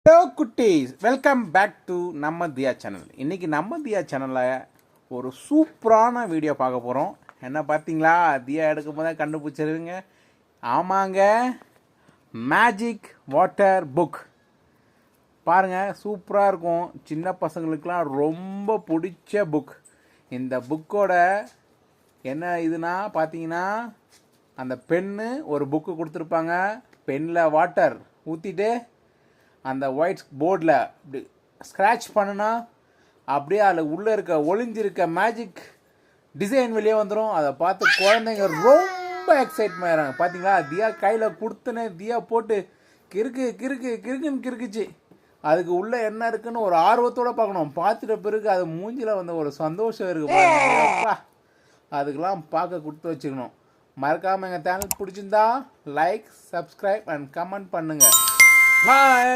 Hello குட்டீஸ், welcome back to நம்ம தியா channel. இன்றைக்கி நம்ம தியா சேனலில் ஒரு சூப்பரான வீடியோ பார்க்க போகிறோம். என்ன பார்த்தீங்களா? தியா எடுக்கும் போதே கண்டுபிடிச்சிருவீங்க. ஆமாங்க, மேஜிக் வாட்டர் புக் பாருங்கள், சூப்பராக இருக்கும். சின்ன பசங்களுக்கெலாம் ரொம்ப பிடிச்ச புக். இந்த புக்கோட என்ன இதுனா பார்த்தீங்கன்னா, அந்த பென்னு ஒரு புக்கு கொடுத்துருப்பாங்க. பென்னில் வாட்டர் ஊற்றிட்டு அந்த ஒயிட் போர்டில் அப்படி ஸ்க்ராட்ச் பண்ணுனா அப்படியே அதில் உள்ளே இருக்க ஒளிஞ்சிருக்க மேஜிக் டிசைன் வெளியே வந்துடும். அதை பார்த்து குழந்தைங்க ரொம்ப எக்ஸைட்மெண்ட் ஆகிறாங்க. பார்த்தீங்களா? தியா கையில் கொடுத்தனே தியா போட்டு கிறுக்குன்னு கிறுக்குச்சு. அதுக்கு உள்ளே என்ன இருக்குன்னு ஒரு ஆர்வத்தோடு பார்க்கணும். பார்த்துட்ட பிறகு அது மூஞ்சில் வந்து ஒரு சந்தோஷம் இருக்குது. அதுக்கெல்லாம் பார்க்க கொடுத்து வச்சுக்கணும். மறக்காமல் எங்கள் சேனல் பிடிச்சிருந்தா லைக், சப்ஸ்கிரைப் அண்ட் கமெண்ட் பண்ணுங்கள். பாய்.